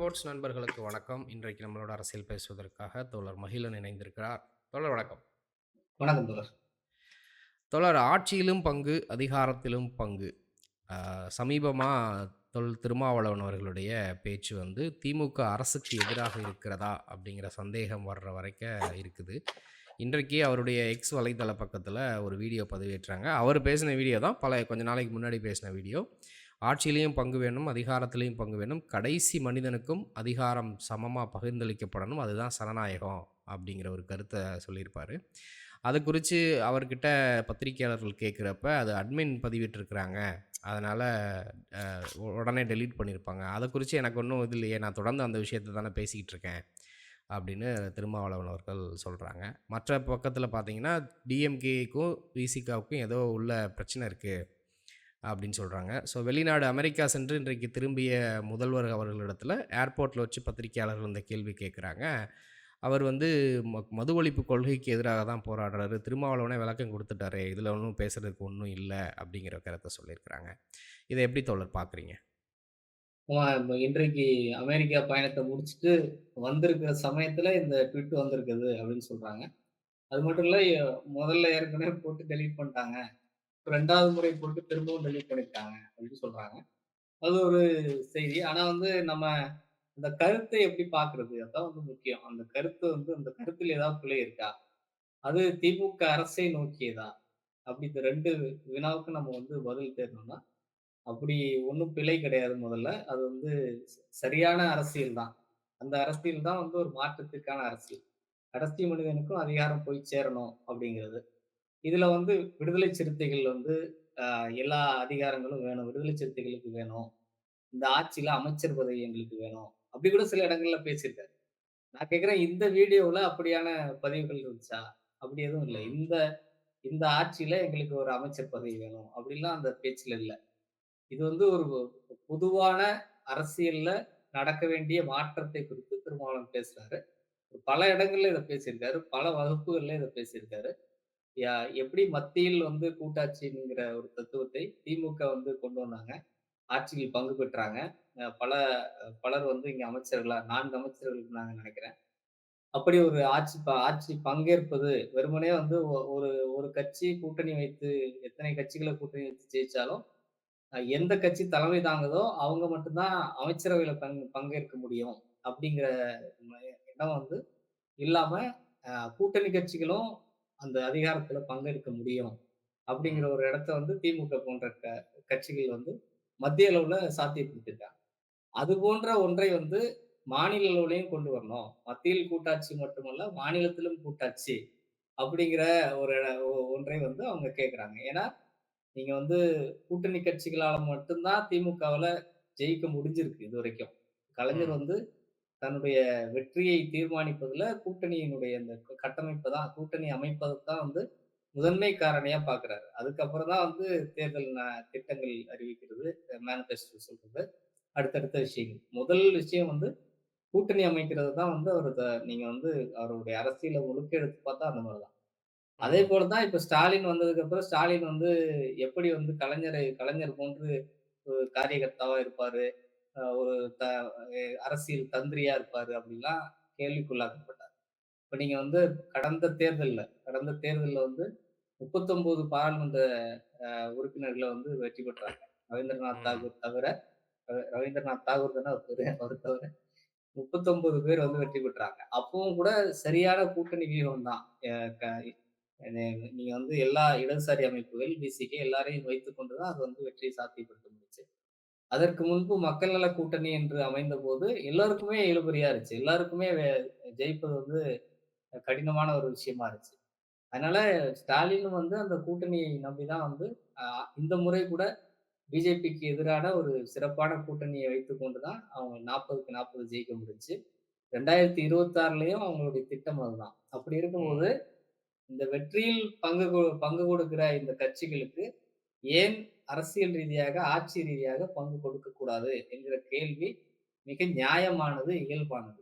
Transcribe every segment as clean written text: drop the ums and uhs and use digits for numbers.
Sports நண்பர்களுக்கு வணக்கம். இன்றைக்கு நம்மளோட அரசியல் பேசுவதற்காக தோழர் மகிழன் இணைந்திருக்கிறார். தோழர் வணக்கம். வணக்கம் தோழர். தோழர் ஆட்சியிலும் பங்கு, அதிகாரத்திலும் பங்கு. அ சமீபமா திருமாவளவன் அவர்களுடைய பேச்சு வந்து திமுக அரசுக்கு எதிராக இருக்கிறதா? அப்படிங்கிற சந்தேகம் வர்ற வரைக்க இருக்குது. இன்றைக்கு அவருடைய எக்ஸ் வலைதள பக்கத்தில ஒரு வீடியோ பதிவேற்றாங்க. அவர் பேசின வீடியோ தான் கொஞ்ச நாளைக்கு முன்னாடி பேசின வீடியோ. ஆட்சியிலயும் பங்கு வேணும், அதிகாரத்திலயும் பங்கு வேணும். கடைசி மனிதனுக்கும் அதிகாரம் சமமா பகிர்ந்தளிக்கப்படணும். அதுதான் சனநாயகம் அப்படிங்கிற ஒரு கருத்த சொல்லியிருப்பாரு. அது குறிச்சு அவர்கிட்ட பத்திரிக்கையாளர்கள் கேட்கிறப்ப, அது அட்மின் பதிவிட்டிருக்கிறாங்க. அதனால அ உடனே டெலீட் பண்ணியிருப்பாங்க. அத குறிச்சு எனக்கு ஒண்ணும் இது இல்லையே. நான் தொடர்ந்து அந்த விஷயத்த தானே பேசிக்கிட்டு இருக்கேன். அப்படின்னு திருமாவளவன் அவர்கள் சொல்றாங்க. மற்ற பக்கத்தில பார்த்தீங்கன்னா, டிஎம்கேக்கும், விசிகாவுக்கும் ஏதோ உள்ள பிரச்சனை இருக்கு. அப்படின்னு சொல்றாங்க. ஸோ வெளிநாடு அமெரிக்கா சென்று இன்றைக்கு திரும்பிய முதல்வர் அவர்களிடத்தில ஏர்போர்ட்ல வச்சு பத்திரிக்கையாளர்கள் இந்த கேள்வி கேட்குறாங்க. அவர் வந்து மது ஒழிப்பு கொள்கைக்கு எதிராக தான் போராடுறாரு. திருமாவளவனே விளக்கம் குடுத்துட்டாரே! இதில ஒண்ணும் பேசுறதுக்கு ஒண்ணும் இல்ல. அப்படிங்கிற கருத்த சொல்லியிருக்கிறாங்க. இத எப்படி தோழர் பார்க்குறீங்க? இன்றைக்கு அமெரிக்கா பயணத்த முடிச்சுட்டு வந்திருக்கிற சமயத்துல இந்த ட்வீட் வந்திருக்குது அப்படின்னு சொல்றாங்க. அது மட்டும் இல்ல, முதல்ல ஏற்கனவே போட்டு டெலீட் பண்ணிட்டாங்க. 2வது முறை போட்டு திரும்பவும் டெலீட் பண்ணியிருக்காங்க அப்படின்னு சொல்றாங்க. அது ஒரு செய்தி. ஆனா வந்து நம்ம அந்த கருத்தை எப்படி பார்க்கிறது? அதான் வந்து முக்கியம். அந்த கருத்தில் ஏதாவது பிழை இருக்கா? அது திமுக அரசை நோக்கியதா? அப்படி இந்த 2 வினாவுக்கு நம்ம வந்து பதில் தேடணும்னா, அப்படி ஒண்ணும் பிழை கிடையாது முதல்ல. அது வந்து சரியான அரசியல் தான். அந்த அரசியல் தான் வந்து ஒரு மாற்றத்திற்கான அரசியல். கடைசி மனிதனுக்கும் அதிகாரம் போய் சேரணும் அப்படிங்கிறது. இதுல வந்து விடுதலை சிறுத்தைகள் வந்து எல்லா அதிகாரங்களும் வேணும். விடுதலை சிறுத்தைகளுக்கு வேணும். இந்த ஆட்சியில அமைச்சர் பதவி எங்களுக்கு வேணும். அப்படி கூட சில இடங்கள்ல பேசியிருக்காரு. நான் கேட்கிறேன், இந்த வீடியோவுல அப்படியான பதிவுகள் இருந்துச்சா? அப்படி எதுவும் இல்ல. ம். இந்த இந்த ஆட்சியில எங்களுக்கு ஒரு அமைச்சர் பதவி வேணும். அப்படிலாம் அந்த பேச்சுல இல்ல. இது வந்து ஒரு பொதுவான அரசியல்ல நடக்க வேண்டிய மாற்றத்தை குறித்து திருமாவளவன் பேசுறாரு. பல இடங்கள்ல இத பேசியிருக்காரு. பல வகுப்புகள்ல இத பேசியிருக்காரு. யா எப்படி மத்தியில் வந்து கூட்டாட்சிங்கிற ஒரு தத்துவத்தை திமுக வந்து கொண்டு வந்தாங்க. ஆட்சியில் பங்கு பெற்றாங்க. பலர் வந்து இங்க அமைச்சர்களா 4 அமைச்சர்கள் இருந்தாங்கன்னு நெனைக்கிறேன். அப்படி ஒரு ஆட்சி பங்கேற்பது வெறுமனே வந்து ஒரு ஒரு கட்சி கூட்டணி வைத்து எத்தனை கட்சிகள கூட்டணி வச்சு ஜெயிச்சாலும் எந்த கட்சி தலைமை தாங்குதோ, அவங்க மட்டும் தான் அமைச்சரவையில பங்கேற்க முடியும். அப்படிங்கிற எண்ணம் வந்து இல்லாம, கூட்டணி கட்சிகளும் அந்த அதிகாரத்துல பங்கெடுக்க முடியும். ம். அப்படிங்கிற ஒரு இடத்த வந்து திமுக போன்ற கட்சிகள் வந்து மத்திய அளவுல சாத்தியப்படுத்தியிருக்காங்க. அது போன்ற ஒன்றை வந்து மாநில அளவிலயும் கொண்டு வரணும். மத்தியில் கூட்டாட்சி மட்டுமல்ல, மாநிலத்திலும் கூட்டாட்சி அப்படிங்கிற ஒரு ஒன்றை வந்து அவங்க கேட்கிறாங்க. ஏன்னா நீங்க வந்து கூட்டணி கட்சிகளால மட்டும் தான் திமுகவுல ஜெயிக்க முடிஞ்சிருக்கு இதுவரைக்கும். கலைஞர் ம். வந்து தன்னுடைய வெற்றியை தீர்மானிப்பதுல கூட்டணியினுடைய அந்த கட்டமைப்ப தான் கூட்டணி அமைப்பத தான் வந்து முதன்மை காரணியா பார்க்கிறாரு. அதுக்கப்புறம் தான் வந்து தேர்தல் திட்டங்கள் அறிவிக்கிறது, மேனிஃபெஸ்டோ சொல்றது, அடுத்தடுத்த விஷயங்கள். முதல் விஷயம் வந்து கூட்டணி அமைக்கிறது தான் வந்து நீங்க வந்து அவருடைய அரசியல முழுக்க எடுத்து பார்த்தா அந்த மாரி தான். அதே ம். போல தான் இப்ப ஸ்டாலின் வந்ததுக்கு அப்புறம் ஸ்டாலின் வந்து எப்படி வந்து கலைஞர் போன்று ஒரு காரியகர்த்தாவா இருப்பாரு. ஒரு த அரசியல் தந்திரியா இருப்பாரு அப்படின்லாம் கேள்விக்குள்ளாக்கப்பட்டார். இப்ப நீங்க வந்து கடந்த தேர்தல்ல வந்து 39 பாராளுமன்ற உறுப்பினர்கள வந்து வெற்றி பெற்றாங்க. ரவீந்திரநாத் ம். தாகூர் தவிர ரவீந்திரநாத் தாகூர் தானே அவர் பேரு. அவர தவிர 39 பேர் வந்து வெற்றி பெற்றாங்க. அப்பவும் கூட சரியான கூட்டணி வியூகம் தான். அ க நீங்க வந்து எல்லா இடதுசாரி அமைப்புகள், விசிக எல்லாரையும் வைத்துக் கொண்டு தான் அது வந்து வெற்றியை சாத்தியப்படுத்த முடிஞ்சுச்சு. அதற்கு முன்பு மக்கள் நல கூட்டணி என்று அமைந்தபோது எல்லாருக்குமே இழுபறியா இருந்துச்சு. எல்லாருக்குமே ஜெயிப்பது வந்து கடினமான ஒரு விஷயமா இருந்துச்சு. அதனால ஸ்டாலினும் வந்து அந்த கூட்டணியை நம்பி தான் வந்து இந்த முறை கூட பிஜேபிக்கு எதிரான ஒரு சிறப்பான கூட்டணியை வைத்துக் கொண்டு தான் அவங்க 40க்கு 40 ஜெயிக்க முடிஞ்சுச்சு. 2026லயும் அவங்களுடைய திட்டம் அதுதான். அப்படி இருக்கும்போது ம். இந்த வெற்றியில் பங்கு கொடுக்கிற இந்த கட்சிகளுக்கு ஏன் அரசியல் ரீதியாக, ஆட்சி ரீதியாக பங்கு கொடுக்கக்கூடாது என்கிற கேள்வி மிக நியாயமானது, இயல்பானது.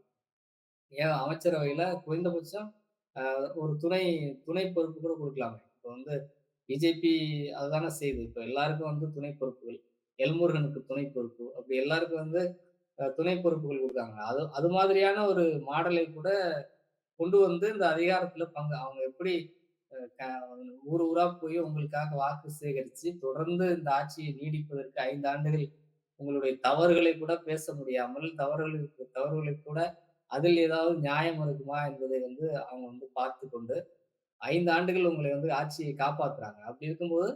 ஏன் அமைச்சரவையில குறைந்தபட்சம் ஒரு துணை பொறுப்பு கூட குடுக்கலாமே. இப்ப வந்து பிஜேபி அதுதானே செய்யுது. இப்ப எல்லாருக்கும் வந்து துணை பொறுப்புகள். எல்முருகனுக்கு துணை பொறுப்பு. அப்படி எல்லாருக்கும் வந்து துணை பொறுப்புகள் குடுத்தாங்க. அது அது மாதிரியான ஒரு மாடலை கூட கொண்டு வந்து இந்த அதிகாரத்துல அவங்க எப்படி அ க ஊர் ஊரா போய் உங்களுக்காக வாக்கு சேகரிச்சு, தொடர்ந்து இந்த ஆட்சியை நீடிப்பதற்கு 5 ஆண்டுகள் உங்களுடைய தவறுகளை கூட பேச முடியாமல், தவறுகளை கூட அதில் ஏதாவது நியாயம் இருக்குமா என்பதை வந்து அவங்க வந்து பார்த்துக் கொண்டு, 5 ஆண்டுகள் உங்களை வந்து ஆட்சியை காப்பாத்துறாங்க. அப்படி இருக்கும்போது,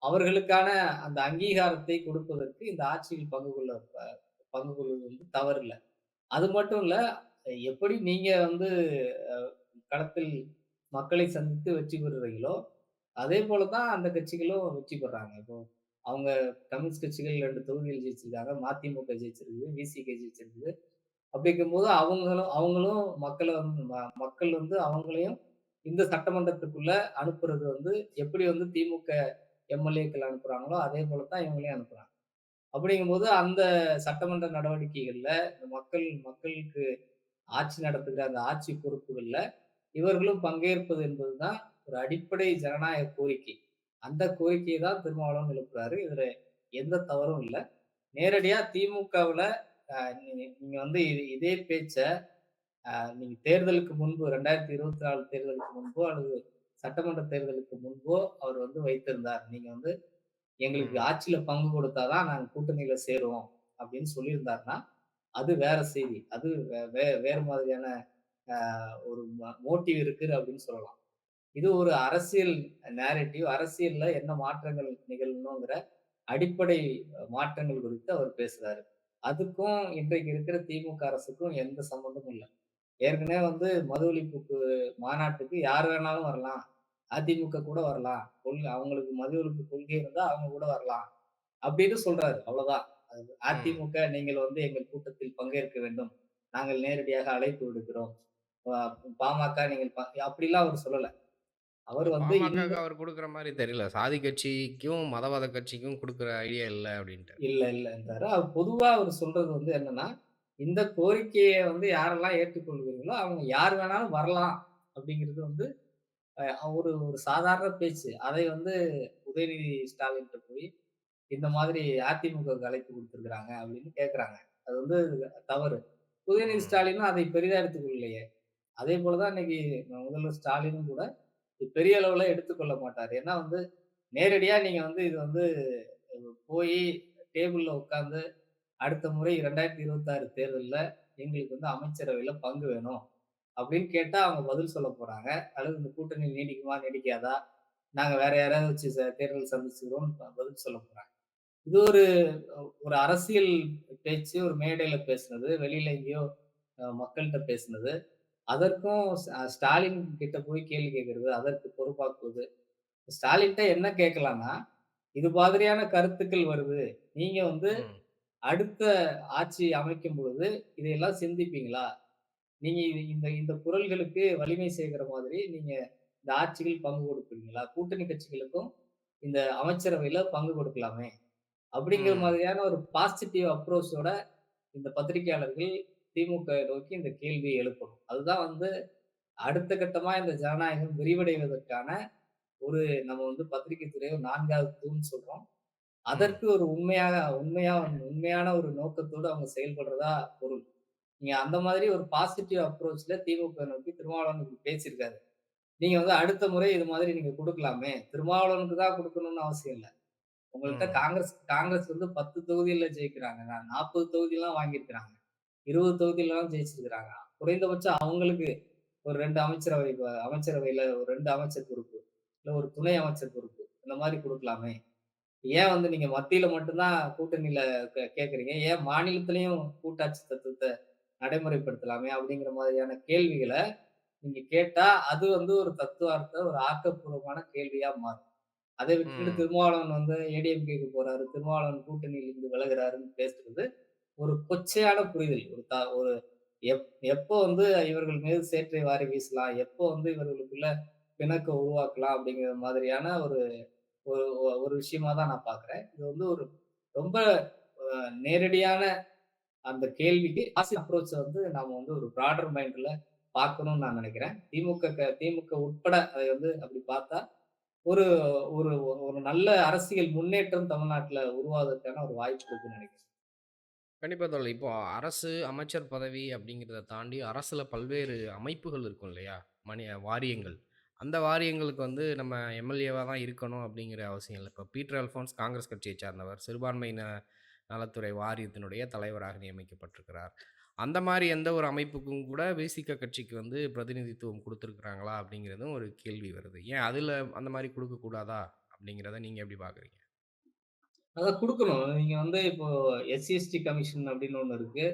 அவர்களுக்கான அந்த அங்கீகாரத்தை கொடுப்பதற்கு இந்த ஆட்சியில் பங்கு கொள்வது வந்து தவறில்ல. அது மட்டும் இல்ல, எப்படி நீங்க வந்து அ களத்தில் மக்களை சந்தித்து வெற்றி பெறுறீங்களோ, அதே போல தான் அந்த கட்சிகளும் வெற்றி பெறாங்க. இப்போ அவங்க கம்யூனிஸ்ட் கட்சிகள் 2 தொகுதிகள் ஜெயிச்சிருக்காங்க. மதிமுக ஜெயிச்சிருக்குது. விசிக ஜெயிச்சிருக்குது. அப்படி இருக்கும்போது அவங்களும் அவங்களும் மக்கள வந்து மக்கள் வந்து அவங்களையும் இந்த சட்டமன்றத்துக்குள்ள அனுப்புறது வந்து எப்படி வந்து திமுக எம்.எல்.ஏக்கள் அனுப்புறாங்களோ, அதே போல தான் இவங்களையும் அனுப்புறாங்க. அப்படிங்கும்போது அந்த சட்டமன்ற நடவடிக்கைகள்ல இந்த மக்களுக்கு ஆட்சி நடத்துகிற அந்த ஆட்சி பொறுப்புகள்ல இவர்களும் பங்கேற்பது என்பதுதான் ஒரு அடிப்படை ஜனநாயக கோரிக்கை. அந்த கோரிக்கையை தான் திருமாவளவன் எழுப்புறாரு. இதுல எந்த தவறும் இல்ல. நேரடியா திமுகவுல நீங்க வந்து இதே பேச்ச நீங்க தேர்தலுக்கு முன்பு 2024 தேர்தலுக்கு முன்போ அல்லது சட்டமன்ற தேர்தலுக்கு முன்போ அவர் வந்து வைத்திருந்தார். நீங்க வந்து எங்களுக்கு ம். ஆட்சியில பங்கு கொடுத்தா தான் நாங்க கூட்டணியில சேருவோம் அப்படின்னு சொல்லியிருந்தாருன்னா, அது வேற செய்தி. அது வேறு மாதிரியான ஒரு மோட்டிவ் இருக்கு அப்படின்னு சொல்லலாம். இது ஒரு அரசியல் நேரேட்டிவ். அரசியல்ல என்ன மாற்றங்கள் நிகழணுங்கிற அடிப்படை மாற்றங்கள் குறித்து அவர் பேசுறாரு. அதுக்கும் இன்றைக்கு இருக்கிற திமுக அரசுக்கும் எந்த சம்மந்தமும் இல்ல. ஏற்கனவே வந்து மது ஒழிப்புக்கு மாநாட்டுக்கு யார் வேணாலும் வரலாம். அதிமுக கூட வரலாம். அவங்களுக்கு மது ஒழிப்பு கொள்கை இருந்தா அவங்க கூட வரலாம். அப்படின்னு சொல்றாரு. அவ்வளவுதான். ம். அதிமுக நீங்கள் வந்து எங்கள் கூட்டத்தில் பங்கேற்க வேண்டும். நாங்கள் நேரடியாக அழைப்பு விடுக்கிறோம். அ பாமக நீங்கள் அப்படிலாம் அவர் சொல்லல. அவர் இல்ல வந்து இந்த பாமகக்கு அவர் குடுக்குற மாரி தெரியல. சாதி கட்சிக்கும், மதவாத கட்சிக்கும் குடுக்குற ஐடியா இல்ல அப்டின்ட்டாரு. இல்லன்றாரு. பொதுவா அவர் சொல்றது வந்து என்னன்னா, இந்த கோரிக்கைய வந்து யாரெல்லாம் ஏற்றுக்கொள்கிறீர்களோ, அவங்க யார் வேணாலும் வரலாம் அப்படிங்கிறது வந்து ஒரு ஒரு சாதாரண பேச்சு. அதை வந்து உதயநிதி ஸ்டாலின்ட்ட போய் இந்த மாதிரி அதிமுகவுக்கு அழைப்பு குடுத்திருக்கிறாங்க அப்படின்னு கேட்கறாங்க. அது வந்து தவறு. உதயநிதி ம். ஸ்டாலினும் அதை பெரிதா எடுத்துக் கொள்ளலையே. அதே போல தான் இன்னைக்கு முதல்வர் ஸ்டாலினும் கூட பெரிய அளவுல எடுத்துக்கொள்ள மாட்டாரு. ஏன்னா வந்து நேரடியா நீங்க வந்து இது வந்து போயி டேபிள்ல உட்கார்ந்து அடுத்த முறை 2026 தேர்தல்ல எங்களுக்கு வந்து அமைச்சரவையில பங்கு வேணும் அப்படின்னு கேட்டா அவங்க பதில் சொல்ல போறாங்க. அல்லது இந்த கூட்டணி நீடிக்குமா? நீடிக்காதா? நாங்க வேற யாரையாவது வச்சு தேர்தல் சந்திச்சுக்கிறோம்னு பதில் சொல்ல போறாங்க. இது ஒரு ஒரு அரசியல் பேச்சு, ஒரு மேடையில பேசுனது, வெளியில எங்கேயோ மக்கள்ட்ட பேசுனது. அதற்கும் ஸ்டாலின் கிட்ட போய் கேள்வி கேட்கிறது, அதற்கு பொறுப்பாக்குவது. ஸ்டாலின்ட்ட என்ன கேட்கலாம்னா, இது மாதிரியான கருத்துக்கள் வருது. நீங்க வந்து ம். அடுத்த ஆட்சி அமைக்கும் பொழுது இதையெல்லாம் சிந்திப்பீங்களா? நீங்க இந்த இந்த குரல்களுக்கு வலிமை சேர்க்கிற மாதிரி நீங்க இந்த ஆட்சியில் பங்கு கொடுப்பீங்களா? கூட்டணி கட்சிகளுக்கும் இந்த அமைச்சரவையில பங்கு கொடுக்கலாமே! அப்படிங்கிற ம். மாதிரியான ஒரு பாசிட்டிவ் அப்ரோச்சோட இந்த பத்திரிகையாளர்கள் திமுக நோக்கி இந்த கேள்வியை எழுப்பணும். அதுதான் வந்து அடுத்த கட்டமா இந்த ஜனநாயகம் விரிவடைவதற்கான ஒரு நம்ம வந்து பத்திரிகை துறைய 4வது தூண்ன்னு சொல்றோம். ம். அதற்கு ஒரு உண்மையான ஒரு நோக்கத்தோடு அவங்க செயல்படுறதா பொருள். நீங்க அந்த மாதிரி ஒரு பாசிட்டிவ் அப்ரோச்ல திமுக நோக்கி திருமாவளவன் இப்படி பேசியிருக்காரு. நீங்க வந்து அடுத்த முறை இது மாதிரி நீங்க குடுக்கலாமே! திருமாவளவனுக்கு தான் குடுக்கணும்னு அவசியம் இல்ல. உங்கள்ட்ட ம். காங்கிரஸ் வந்து 10 தொகுதியில ஜெயிக்கிறாங்க. 40 தொகுதிலாம் வாங்கியிருக்கிறாங்க. 20 தொகுதியிலலாம் ஜெயிச்சிருக்கிறாங்க. குறைந்தபட்சம் அவங்களுக்கு ஒரு 2 அமைச்சரவையில ஒரு 2 அமைச்சர் பொறுப்பு. இல்ல ஒரு துணை அமைச்சர் பொறுப்பு. இந்த மாரி குடுக்கலாமே! ஏன் வந்து நீங்க மத்தியில மட்டும் தான் கூட்டணியில கேட்கிறீங்க? ஏன் மாநிலத்திலயும் கூட்டாட்சி தத்துவத்த நடைமுறைப்படுத்தலாமே! அப்படிங்கிற மாதிரியான கேள்விகள நீங்க கேட்டா, அது வந்து ஒரு தத்துவார்த்த, ஒரு ஆக்கப்பூர்வமான கேள்வியா மாறும். அதை விட்டுட்டு ம். திருமாவளவன் வந்து ஏடிஎம்கேக்கு போறாரு, திருமாவளவன் கூட்டணியிலிருந்து விலகுறாருன்னு பேசுறது ஒரு கொச்சையான புரிதல். ஒரு எப் எப்போ வந்து இவர்கள் மீது சேற்றை வாரி வீசலாம், எப்போ வந்து இவர்களுக்குள்ள பிணக்க உருவாக்கலாம் அப்படிங்கிற மாதிரியான ஒரு ஒரு ஒரு விஷயமா தான் நான் பார்க்கிறேன். இது வந்து ஒரு ரொம்ப நேரடியான அந்த கேள்விக்கு பாசிட்டிவ் அப்ரோச்ச வந்து நாம வந்து ஒரு பிராடர் மைண்ட்ல பார்க்கணும்னு நான் நினைக்கிறேன். திமுக உட்பட அதை வந்து அப்படி பார்த்தா, ஒரு ஒரு ஒரு நல்ல அரசியல் முன்னேற்றம் தமிழ்நாட்டுல உருவாவதற்கான ஒரு வாய்ப்பு இருக்குன்னு நினைக்கிறேன். கண்டிப்பா தோழர். இப்போ அரசு, அமைச்சர் பதவி அப்படிங்கிறத தாண்டி அரசுல பல்வேறு அமைப்புகள் இருக்கும் இல்லையா? ம். வாரியங்கள். அந்த வாரியங்களுக்கு வந்து நம்ம எம்எல்ஏவா தான் இருக்கணும் அப்படிங்கிற அவசியம் இல்ல. இப்போ பீட்டர் அல்ஃபோன்ஸ் காங்கிரஸ் கட்சியைச் சார்ந்தவர். சிறுபான்மையின நலத்துறை வாரியத்தினுடைய தலைவராக நியமிக்கப்பட்டிருக்கிறார். அந்த மாரி எந்த ஒரு அமைப்புக்கும் கூட விசிக கட்சிக்கு வந்து பிரதிநிதித்துவம் குடுத்திருக்கிறாங்களா? அப்படிங்கிறதும் ஒரு கேள்வி வருது. ஏன் அதுல அந்த மாரி குடுக்கக்கூடாதா? அப்படிங்கிறத நீங்க எப்படி பார்க்குறீங்க? அதான் குடுக்கணும். நீங்க வந்து இப்போ எஸ்சி, எஸ்டி கமிஷன் அப்படின்னு ஒண்ணு இருக்கு.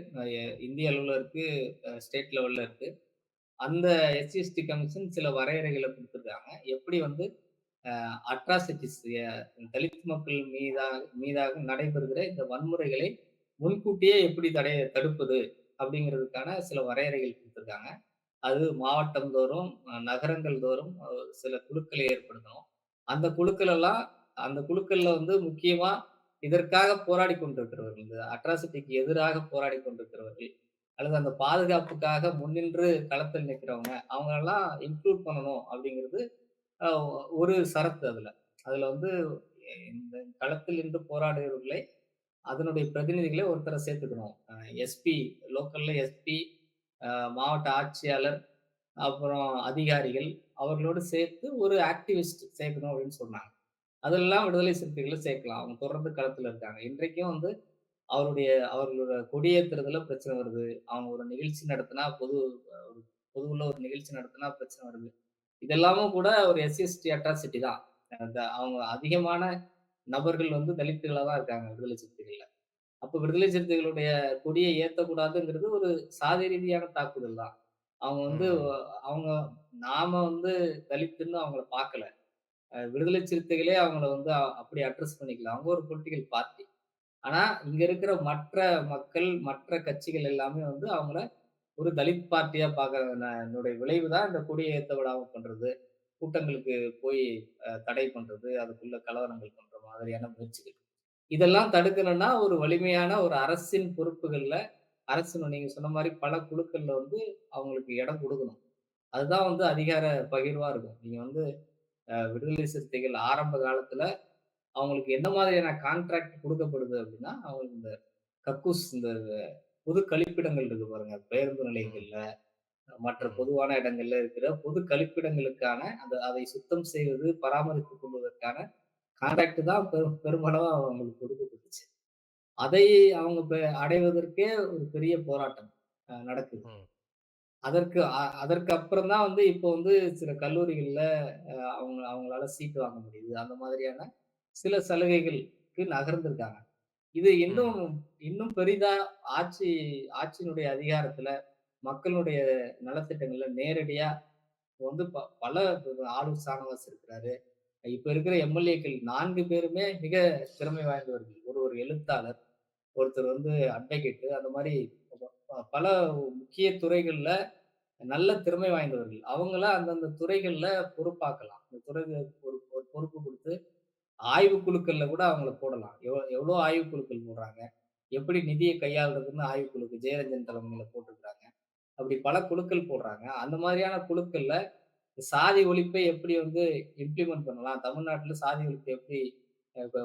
இந்திய அளவுல இருக்கு, ஸ்டேட் லெவல்ல இருக்கு. அந்த எஸ்சி, எஸ்டி கமிஷன் சில வரையறைகள குடுத்திருக்காங்க. எப்படி வந்து அட்ராசிட்டிஸ் தலித் மக்கள் மீதாக நடைபெறுகிற இந்த வன்முறைகளை முன்கூட்டியே எப்படி தடுப்பது அப்படிங்கிறதுக்கான சில வரையறைகள் குடுத்திருக்காங்க. அது மாவட்டம் தோறும், நகரங்கள் தோறும் சில குழுக்களை ஏற்படுத்தணும். அந்த குழுக்கள் எல்லாம் அந்த குழுக்கள்ல வந்து முக்கியமா இதற்காக போராடிக் கொண்டிருக்கிறவர்கள், இந்த அட்ராசிட்டிக்கு எதிராக போராடிக் கொண்டிருக்கிறவர்கள், அல்லது அந்த பாதுகாப்புக்காக முன்னின்று களத்தில் நிக்கிறவங்க, அவங்களெல்லாம் இன்க்ளூட் பண்ணணும் அப்படிங்கிறது அ ஒரு சரத்து அதுல. அதுல வந்து இந்த களத்தில் நின்று போராடுகிறவர்களை, அதனுடைய பிரதிநிதிகளை ஒருத்தர சேர்த்துக்கணும். எஸ்பி லோக்கல்ல எஸ்பி, அ மாவட்ட ஆட்சியாளர், அப்புறம் அதிகாரிகள் அவர்களோடு சேர்த்து ஒரு ஆக்டிவிஸ்ட் சேர்க்கணும் அப்படின்னு சொன்னாங்க. அதெல்லாம் விடுதலை சிறுத்தைகள சேர்க்கலாம். அவங்க தொடர்ந்து களத்துல இருக்காங்க. இன்றைக்கும் வந்து அவர்களோட கொடியேத்துறதுல பிரச்சனை வருது. அவங்க ஒரு நிகழ்ச்சி நடத்தினா ஒரு பொதுவுல ஒரு நிகழ்ச்சி நடத்தினா பிரச்சனை வருது. இதெல்லாமும் கூட ஒரு எஸ்சி, எஸ்டி அட்ராசிட்டி தான். அவங்க அதிகமான நபர்கள் வந்து தலித்துகளா தான் இருக்காங்க விடுதலை சிறுத்தைகள்ல. அப்ப விடுதலை சிறுத்தைகளுடைய கொடிய ஏத்தக்கூடாதுங்கிறது ஒரு சாதி ரீதியான தாக்குதல் தான். அவங்க வந்து ம். அவங்க நாம வந்து தலித்துன்னு அவங்கள பார்க்கல. விடுதலை சிறுத்தைகளே அவங்கள வந்து அப்படி அட்ரஸ் பண்ணிக்கல. அவங்க ஒரு பொலிட்டிக்கல் பார்ட்டி. ஆனா, இங்க இருக்கிற மற்ற மக்கள், மற்ற கட்சிகள் எல்லாமே வந்து அவங்கள ஒரு தலித் பார்ட்டியா பார்க்கறதனுடைய விளைவு தான் இந்த கொடிய ஏத்த விடாம பண்றது. கூட்டங்களுக்கு போய் தடை பண்றது, அதுக்குள்ள கலவரங்கள் பண்ற மாதிரியான முயற்சிகள். இதெல்லாம் தடுக்கணும்னா, ஒரு வலிமையான ஒரு அரசின் பொறுப்புகள்ல, நீங்க சொன்ன மாரி பல குழுக்கள்ல வந்து அவங்களுக்கு இடம் குடுக்கணும். அதுதான் வந்து அதிகார பகிர்வா இருக்கும். நீங்க வந்து விடுதலை சிறுத்தைகள் ஆரம்ப காலத்துல அவங்களுக்கு என்ன மாதிரியான கான்ட்ராக்ட் குடுக்கப்படுது அப்டின்னா, அவங்களுக்கு இந்த கக்கூஸ் இந்த பொது கழிப்பிடங்கள் இருக்கு பாருங்க. பேருந்து ம். நிலையங்கள்ல, மற்ற ம். பொதுவான இடங்கள்ல இருக்கிற பொது கழிப்பிடங்களுக்கான அதை சுத்தம் செய்வது, பராமரித்துக் கொள்வதற்கான கான்ட்ராக்ட் தான் பெருமளவா அவங்களுக்கு கொடுக்கப்பட்டுச்சு. அதை அவங்க அடைவதற்கே ஒரு பெரிய போராட்டம் நடக்குது. ம். அதற்கு அப்புறம் தான் வந்து இப்போ வந்து சில கல்லூரிகள்ல அவங்களால சீட் வாங்க முடியுது. அந்த மாதிரியான சில சலுகைகளுக்கு நகர்ந்திருக்காங்க. இது இன்னும் ம். இன்னும் பெரிதா ஆட்சி ஆட்சியினுடைய அதிகாரத்துல, மக்களுடைய நலத்திட்டங்கள்ல நேரடியா வந்து பல ஆளூர் சானவாஸ் இருக்கிறாரு. இப்ப இருக்கிற எம்.எல்.ஏக்கள் 4 பேருமே மிக திறமை வாய்ந்தவர்கள். ஒரு எழுத்தாளர், ஒருத்தர் வந்து அட்வொகேட் அந்த மாரி பல முக்கிய துறைகள்ல நல்ல திறமை வாய்ந்தவர்கள். அவங்கள அந்தந்த துறைகள்ல பொறுப்பாக்கலாம். அந்த துறைக்கு ஒரு ஒரு பொறுப்பு குடுத்து, ஆய்வுக் குழுக்கள்ல கூட அவங்கள போடலாம். எவ்வளோ ஆய்வுக் குழுக்கள் போடுறாங்க. எப்படி நிதிய கையாள்றதுன்னு ஆய்வுக்குழுக்கு ஜெயரஞ்சன் தலைமையில போட்டிருக்காங்க. அப்படி பல குழுக்கள் போடுறாங்க. அந்த மாதிரியான குழுக்கள்ல சாதி ஒழிப்பை எப்படி வந்து இம்ப்ளிமெண்ட் பண்ணலாம்? தமிழ்நாட்டுல சாதி ஒழிப்பை எப்படி இப்ப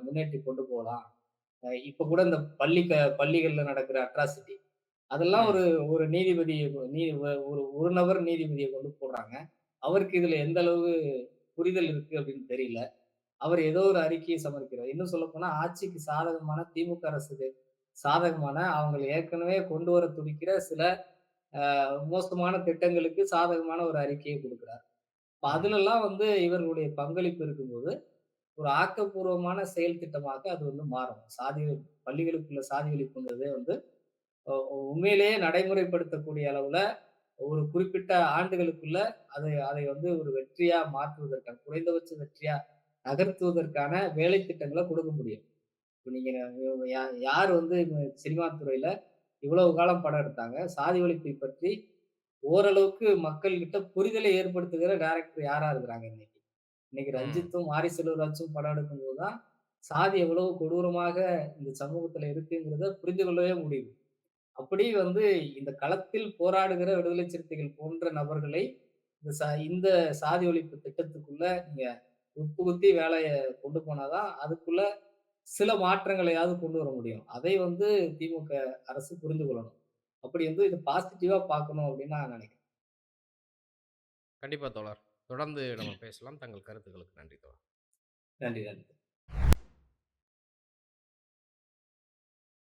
முன்னேற்றி கொண்டு போலாம்? இப்ப கூட இந்த பள்ளிகள்ல நடக்கிற அட்ராசிட்டி அதெல்லாம் ஒரு ம். ஒரு நீதிபதி நீ ஒரு ஒரு நபர் நீதிபதிய கொண்டு போடுறாங்க. அவருக்கு இதுல எந்த அளவு புரிதல் இருக்கு அப்படின்னு தெரியல. அவர் ஏதோ ஒரு அறிக்கையை சமர்ப்பிக்கிறார். இன்னும் சொல்லப்போனா ஆட்சிக்கு சாதகமான திமுக அரசுக்கு சாதகமான அவங்க ஏற்கனவே கொண்டு வர துடிக்கிற சில மோசமான திட்டங்களுக்கு சாதகமான ஒரு அறிக்கையை குடுக்குறார். இப்ப ம். அதுலலாம் வந்து இவர்களுடைய பங்களிப்பு இருக்கும்போது, ஒரு ஆக்கப்பூர்வமான செயல் திட்டமாக அது வந்து மாறும். பள்ளிகளுக்குள்ள சாதி ஒழிப்புங்கிறதே வந்து உண்மையிலேயே நடைமுறைப்படுத்தக்கூடிய அளவுல ஒரு குறிப்பிட்ட ஆண்டுகளுக்குள்ள அதை அதை வந்து ஒரு வெற்றியா மாற்றுவதற்கான குறைந்தபட்ச வெற்றியா நகர்த்துவதற்கான வேலை திட்டங்கள குடுக்க முடியும். இப்ப நீங்க யார் வந்து சினிமா துறையில இவ்வளவு காலம் படம் எடுத்தாங்க. சாதி ஒழிப்பை பற்றி ஓரளவுக்கு மக்கள்கிட்ட புரிதலை ஏற்படுத்துகிற டைரக்டர் யாரா இருக்கிறாங்க இன்னைக்கு? இன்னைக்கு ம். ரஞ்சித்தும், மாரி செல்வராஜும் படம் எடுக்கும்போது தான், சாதி எவ்வளவு கொடூரமாக இந்த சமூகத்துல இருக்குங்கிறத புரிந்து கொள்ளவே முடியுது. அப்படி வந்து இந்த களத்தில் போராடுகிற விடுதலை சிறுத்தைகள் போன்ற நபர்களை இந்த சாதி ஒழிப்பு திட்டத்துக்குள்ள நீங்க உட்புகுத்தி வேலைய கொண்டு போனா தான், அதுக்குள்ள சில மாற்றங்களையாவது கொண்டு வர முடியும். அதை வந்து திமுக அரசு புரிந்து கொள்ளணும். அப்படி வந்து இது பாசிட்டிவா பார்க்கணும் அப்படின்னு நான் நினைக்கிறேன். கண்டிப்பா தோழர். தொடர்ந்து நம்ம பேசலாம். தங்கள் கருத்துக்களுக்கு நன்றி தோழர். நன்றி, நன்றி.